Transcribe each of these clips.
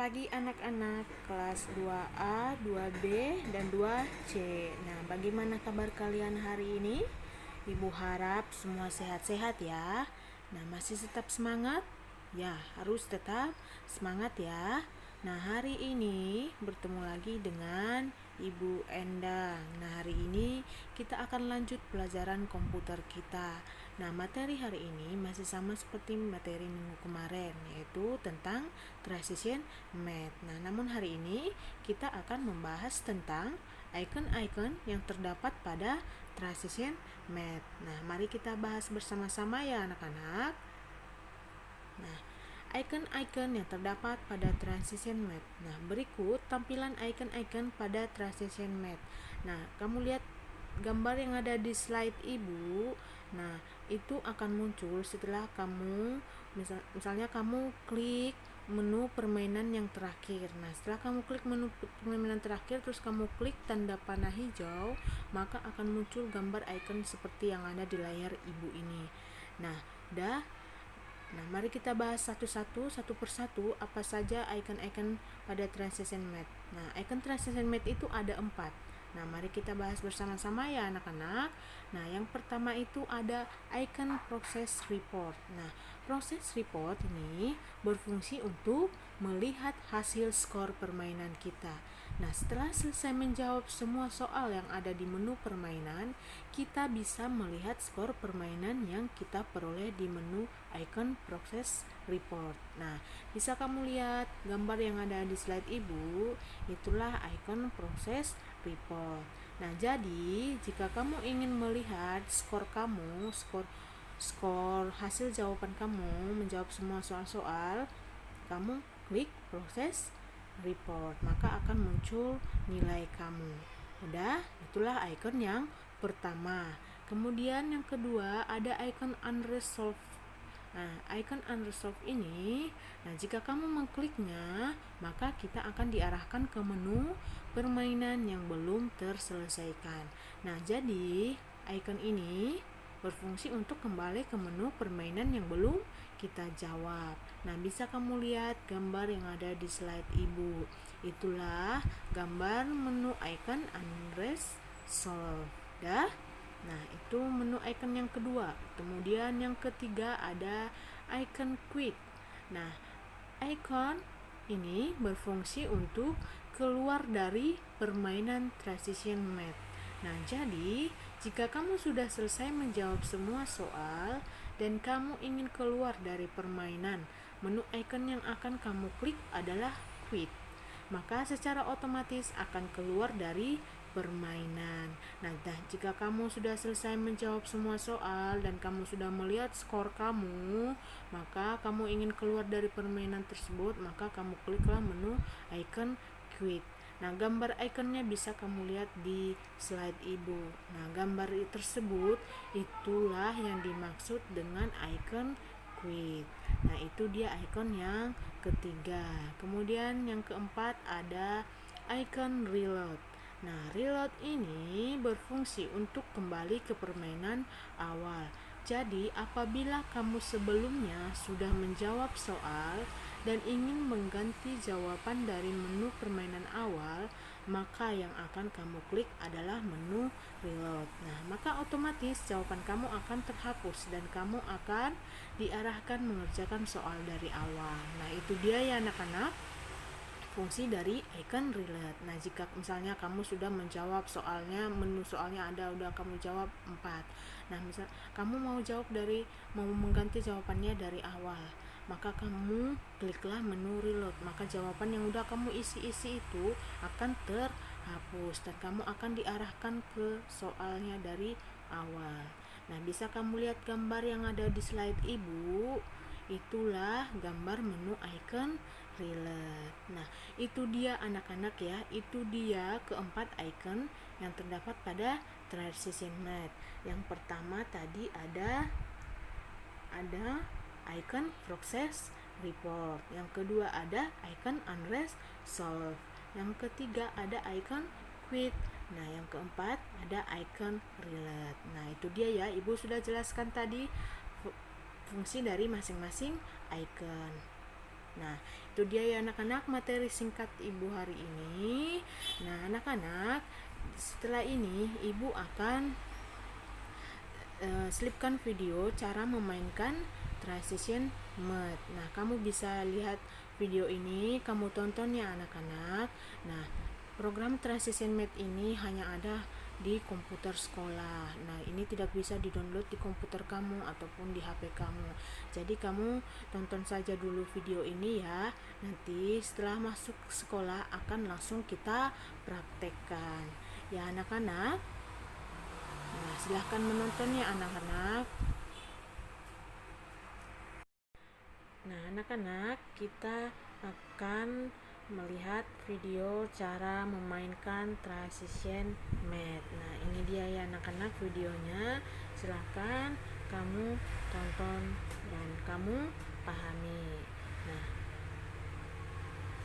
pagi anak-anak kelas 2A, 2B, dan 2C. Nah, bagaimana kabar kalian hari ini? Ibu harap semua sehat-sehat ya. Nah, masih tetap semangat? Ya, harus tetap semangat ya. Nah, hari ini bertemu lagi dengan Ibu Endang. Nah, hari ini kita akan lanjut pelajaran komputer kita. Nah, materi hari ini masih sama seperti materi minggu kemarin, yaitu tentang transition math. Nah, namun hari ini kita akan membahas tentang icon-icon yang terdapat pada transition math. Nah, mari kita bahas bersama-sama ya anak-anak. Nah, icon-icon yang terdapat pada transition math. Nah, berikut tampilan icon-icon pada transition math. Nah, kamu lihat gambar yang ada di slide ibu. Nah, itu akan muncul setelah kamu misalnya kamu klik menu permainan yang terakhir. Nah, setelah kamu klik menu permainan terakhir terus kamu klik tanda panah hijau, maka akan muncul gambar icon seperti yang ada di layar ibu ini. Nah, Nah, mari kita bahas satu persatu apa saja icon-icon pada transition math. Nah, icon transition math itu ada 4. Nah, mari kita bahas bersama-sama ya anak-anak. Nah, yang pertama itu ada icon process report. Nah, process report ini berfungsi untuk melihat hasil skor permainan kita. Nah, setelah selesai menjawab semua soal yang ada di menu permainan, kita bisa melihat skor permainan yang kita peroleh di menu icon process report. Nah, bisa kamu lihat gambar yang ada di slide ibu, itulah icon process report. Nah, jadi jika kamu ingin melihat skor kamu, skor hasil jawaban kamu menjawab semua soal-soal, kamu klik proses report, maka akan muncul nilai kamu. Udah, itulah icon yang pertama. Kemudian yang kedua ada icon unresolved. Nah, icon unresolved ini, jika kamu mengkliknya, maka kita akan diarahkan ke menu permainan yang belum terselesaikan. Nah, jadi icon ini berfungsi untuk kembali ke menu permainan yang belum kita jawab. Nah, bisa kamu lihat gambar yang ada di slide ibu. Itulah gambar menu icon unresolved. Dah? Nah, itu menu icon yang kedua. Kemudian yang ketiga ada icon quit. Nah, icon ini berfungsi untuk keluar dari permainan transition math. Nah, jadi jika kamu sudah selesai menjawab semua soal dan kamu ingin keluar dari permainan, menu icon yang akan kamu klik adalah quit. Maka secara otomatis akan keluar dari permainan. Nah, jika kamu sudah selesai menjawab semua soal dan kamu sudah melihat skor kamu, maka kamu ingin keluar dari permainan tersebut, maka kamu kliklah menu icon quit. Nah, gambar ikonnya bisa kamu lihat di slide ibu. Nah, gambar tersebut itulah yang dimaksud dengan icon quit. Nah, itu dia icon yang ketiga. Kemudian yang keempat ada icon reload. Nah, reload ini berfungsi untuk kembali ke permainan awal. Jadi, apabila kamu sebelumnya sudah menjawab soal dan ingin mengganti jawaban dari menu permainan awal, maka yang akan kamu klik adalah menu reload. Nah, maka otomatis jawaban kamu akan terhapus dan kamu akan diarahkan mengerjakan soal dari awal. Nah, itu dia ya anak-anak, fungsi dari icon reload. Nah, jika misalnya kamu sudah menjawab soalnya, menu soalnya ada udah kamu jawab 4. Nah, misal kamu mau mengganti jawabannya dari awal, maka kamu kliklah menu reload. Maka jawaban yang udah kamu isi itu akan terhapus dan kamu akan diarahkan ke soalnya dari awal. Nah, bisa kamu lihat gambar yang ada di slide ibu. Itulah gambar menu icon reload. Nah, itu dia anak-anak ya, itu dia keempat icon yang terdapat pada transition math. Yang pertama tadi ada icon process report. Yang kedua ada icon unresolved. Yang ketiga ada icon quit. Nah, yang keempat ada icon reload. Nah, itu dia ya, Ibu sudah jelaskan tadi fungsi dari masing-masing icon. Nah, itu dia ya anak-anak materi singkat Ibu hari ini. Nah, anak-anak, setelah ini Ibu akan selipkan video cara memainkan transition mode. Nah, kamu bisa lihat video ini, kamu tonton ya anak-anak. Nah, program transition mode ini hanya ada di komputer sekolah. Nah, ini tidak bisa di-download di komputer kamu ataupun di HP kamu. Jadi kamu tonton saja dulu video ini ya. Nanti setelah masuk sekolah akan langsung kita praktekkan. Ya anak-anak. Nah, silahkan menonton ya anak-anak. Nah, anak-anak, kita akan melihat video cara memainkan transition mode. Nah, ini dia ya anak-anak videonya. Silahkan kamu tonton dan kamu pahami.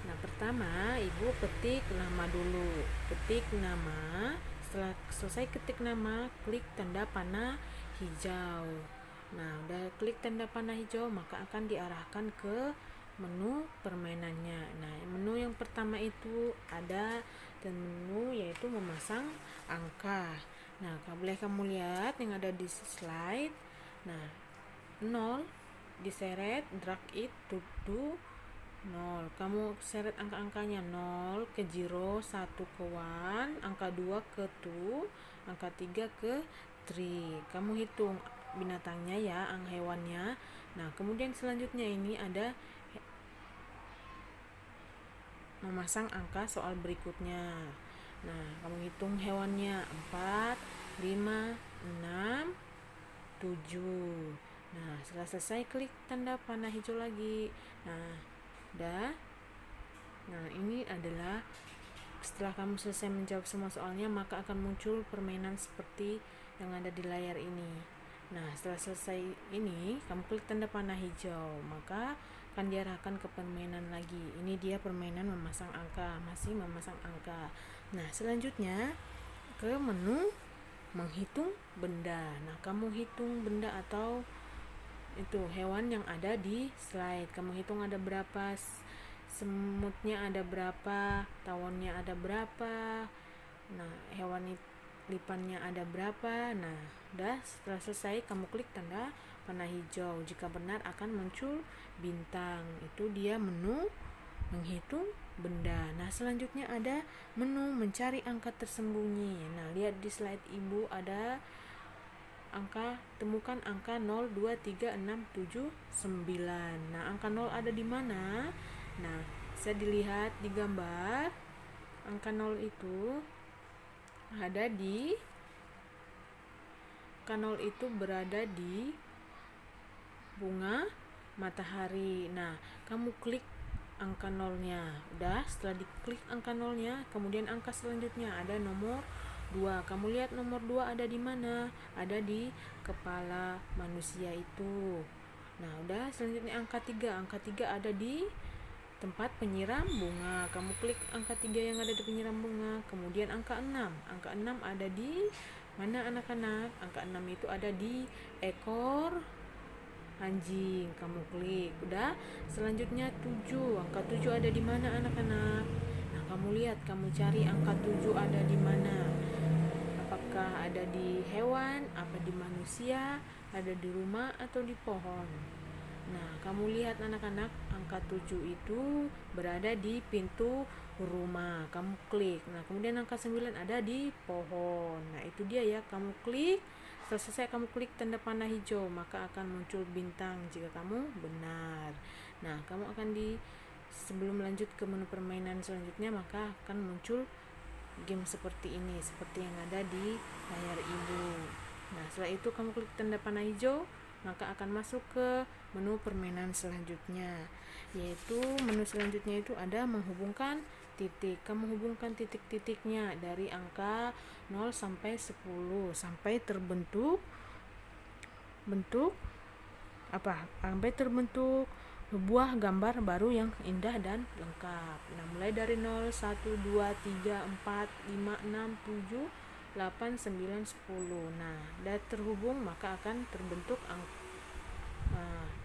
Nah, pertama Ibu ketik nama dulu. Ketik nama. Setelah selesai ketik nama, klik tanda panah hijau. Nah, udah klik tanda panah hijau, maka akan diarahkan ke menu permainannya. Nah, menu yang pertama itu ada dan menu yaitu memasang angka. Nah, boleh kamu lihat yang ada di slide. Nah, 0 diseret, drag it to 0. Kamu seret angka-angkanya 0 ke 0, 1 ke 1, angka 2 ke 2, angka 3 ke 3. Kamu hitung binatangnya ya, hewannya. Nah, kemudian selanjutnya ini ada memasang angka soal berikutnya. Nah, kamu hitung hewannya 4, 5, 6, 7. Nah, setelah selesai klik tanda panah hijau lagi. Nah, udah. Nah, ini adalah setelah kamu selesai menjawab semua soalnya, maka akan muncul permainan seperti yang ada di layar ini. Nah, setelah selesai ini, kamu klik tanda panah hijau, maka akan diarahkan ke permainan lagi. Ini dia permainan memasang angka, masih memasang angka. Nah, selanjutnya ke menu menghitung benda. Nah, kamu hitung benda atau itu hewan yang ada di slide. Kamu hitung ada berapa, semutnya ada berapa, tawonnya ada berapa. Nah, hewan lipannya ada berapa. Nah, udah setelah selesai kamu klik tanda panah hijau. Jika benar akan muncul bintang. Itu dia menu menghitung benda. Nah, selanjutnya ada menu mencari angka tersembunyi. Nah, lihat di slide Ibu ada angka, temukan angka 0, 2, 3, 6, 7, 9. Nah, angka 0 ada di mana? Nah, bisa dilihat di gambar. Angka 0 itu ada di angka 0 itu berada di bunga matahari. Nah, kamu klik angka 0-nya. Udah, setelah diklik angka 0-nya, kemudian angka selanjutnya ada nomor 2. Kamu lihat nomor 2 ada di mana? Ada di kepala manusia itu. Nah, udah, selanjutnya angka 3. Angka 3 ada di tempat penyiram bunga. Kamu klik angka 3 yang ada di penyiram bunga. Kemudian angka 6. Angka 6 ada di mana anak-anak? Angka 6 itu ada di ekor anjing. Kamu klik. Udah, selanjutnya 7. Angka 7 ada di mana anak-anak? Nah, kamu lihat, kamu cari angka 7 ada di mana? Apakah ada di hewan, apa di manusia, ada di rumah atau di pohon? Nah, kamu lihat anak-anak, angka 7 itu berada di pintu rumah. Kamu klik. Nah, kemudian angka 9 ada di pohon. Nah, itu dia ya, kamu klik. Setelah selesai kamu klik tanda panah hijau, maka akan muncul bintang jika kamu benar. Nah, kamu akan sebelum lanjut ke menu permainan selanjutnya, maka akan muncul game seperti ini, seperti yang ada di layar Ibu. Nah, setelah itu kamu klik tanda panah hijau, maka akan masuk ke menu permainan selanjutnya, yaitu menu selanjutnya itu ada menghubungkan titik. Kamu hubungkan titik-titiknya dari angka 0 sampai 10 sampai terbentuk sampai terbentuk sebuah gambar baru yang indah dan lengkap. Nah, mulai dari 0, 1, 2, 3, 4, 5, 6, 7, 8, 9, 10. Nah, udah terhubung, maka akan terbentuk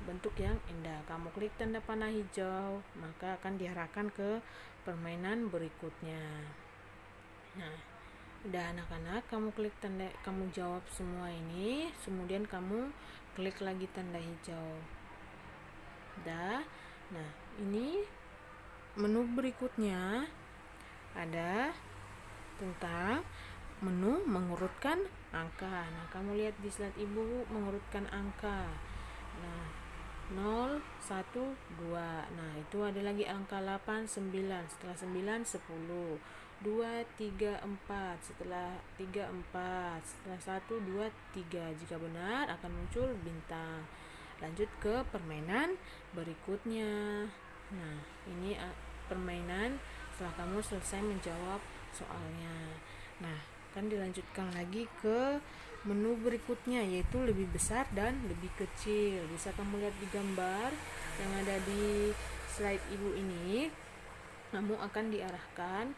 bentuk yang indah. Kamu klik tanda panah hijau, maka akan diarahkan ke permainan berikutnya. Nah, udah anak-anak, kamu jawab semua ini, kemudian kamu klik lagi tanda hijau. Udah. Nah, ini menu berikutnya ada tentang menu mengurutkan angka. Nah, kamu lihat di slide ibu mengurutkan angka. Nah, 0, 1, 2. Nah, itu ada lagi angka 8, 9. Setelah 9, 10. 2, 3, 4. Setelah 3, 4. Setelah 1, 2, 3. Jika benar akan muncul bintang. Lanjut ke permainan berikutnya. Nah, ini permainan setelah kamu selesai menjawab soalnya. Nah, akan dilanjutkan lagi ke menu berikutnya, yaitu lebih besar dan lebih kecil. Bisa kamu lihat di gambar yang ada di slide ibu ini. Kamu akan diarahkan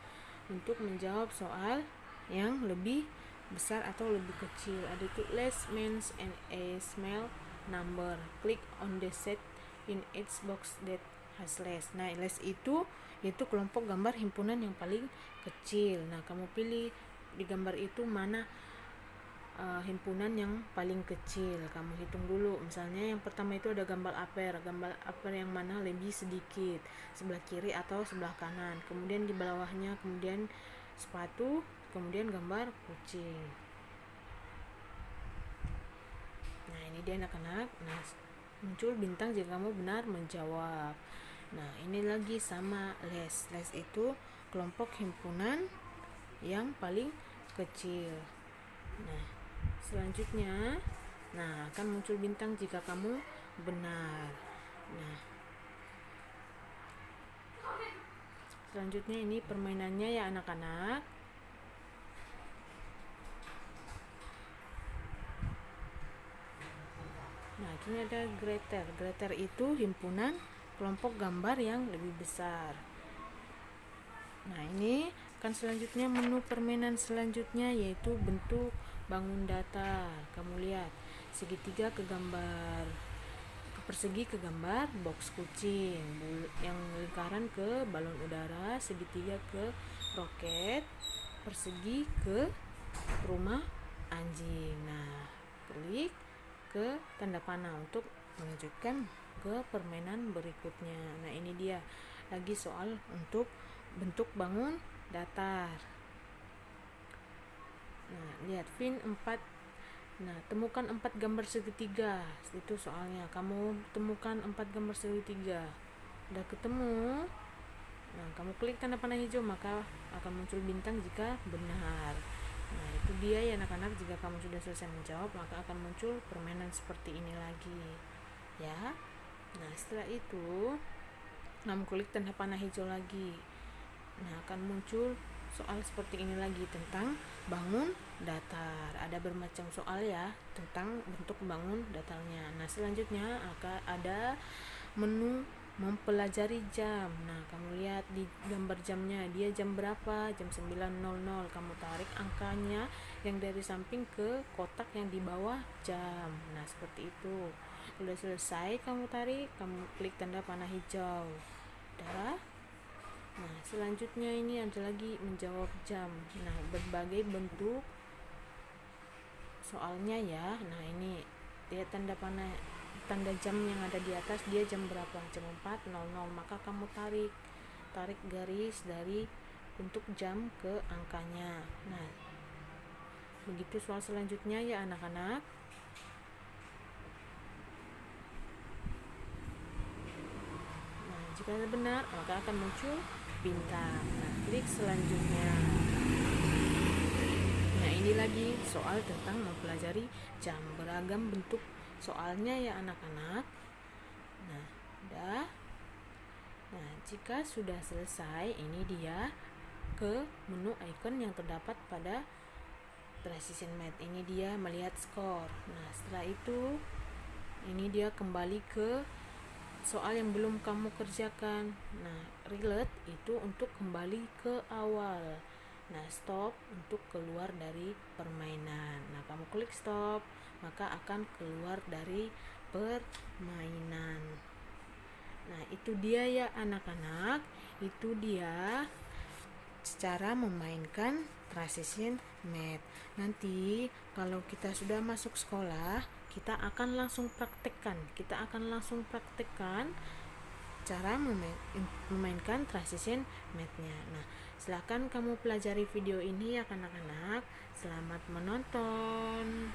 untuk menjawab soal yang lebih besar atau lebih kecil. Ada tuh less means and a small number. Click on the set in each box that has less. Nah, less itu yaitu kelompok gambar himpunan yang paling kecil. Nah, kamu pilih di gambar itu mana himpunan yang paling kecil. Kamu hitung dulu. Misalnya yang pertama itu ada gambar aper yang mana lebih sedikit, sebelah kiri atau sebelah kanan. Kemudian di bawahnya kemudian sepatu, kemudian gambar kucing. Nah, ini dia anak-anak. Nah, muncul bintang jika kamu benar menjawab. Nah, ini lagi sama less. Less itu kelompok himpunan yang paling kecil. Nah, selanjutnya, akan muncul bintang jika kamu benar. Nah, selanjutnya ini permainannya ya anak-anak. Nah, ini ada greater. Greater itu himpunan kelompok gambar yang lebih besar. Nah, ini kan selanjutnya menu permainan selanjutnya yaitu bentuk bangun datar. Kamu lihat segitiga ke gambar persegi ke gambar box kucing, yang lingkaran ke balon udara, segitiga ke roket, persegi ke rumah anjing. Nah, klik ke tanda panah untuk melanjutkan ke permainan berikutnya. Nah, ini dia lagi soal untuk bentuk bangun datar. Nah, lihat fin 4. Nah, temukan 4 gambar segitiga. Itu soalnya. Kamu temukan 4 gambar segitiga. Udah ketemu? Nah, kamu klik tanda panah hijau, maka akan muncul bintang jika benar. Nah, itu dia ya anak-anak. Jika kamu sudah selesai menjawab, maka akan muncul permainan seperti ini lagi. Ya. Nah, setelah itu kamu klik tanda panah hijau lagi. Nah, akan muncul soal seperti ini lagi tentang bangun datar. Ada bermacam soal ya tentang bentuk bangun datarnya. Nah, selanjutnya akan ada menu mempelajari jam. Nah, kamu lihat di gambar jamnya, dia jam berapa? Jam 9.00. Kamu tarik angkanya yang dari samping ke kotak yang di bawah jam. Nah, seperti itu. Sudah selesai kamu tarik, kamu klik tanda panah hijau. Udah. Nah, selanjutnya ini ada lagi menjawab jam. Nah, berbagai bentuk soalnya ya. Nah, ini lihat tanda jam yang ada di atas, dia jam berapa? Jam 4.00. Maka kamu tarik garis dari bentuk jam ke angkanya. Nah, begitu soal selanjutnya ya anak-anak. Nah, jika benar maka akan muncul bintang. Nah, klik selanjutnya. Nah, ini lagi soal tentang mempelajari jam. Beragam bentuk soalnya ya anak-anak. Nah, udah. Nah, jika sudah selesai, ini dia ke menu icon yang terdapat pada Precision Math. Ini dia melihat skor. Nah, setelah itu ini dia kembali ke soal yang belum kamu kerjakan. Nah, relate itu untuk kembali ke awal. Nah, stop untuk keluar dari permainan. Nah, kamu klik stop, maka akan keluar dari permainan. Nah, itu dia ya anak-anak, itu dia cara memainkan transition math. Nanti kalau kita sudah masuk sekolah, kita akan langsung praktekkan cara memainkan transition math-nya. Nah, silakan kamu pelajari video ini ya anak-anak. Selamat menonton.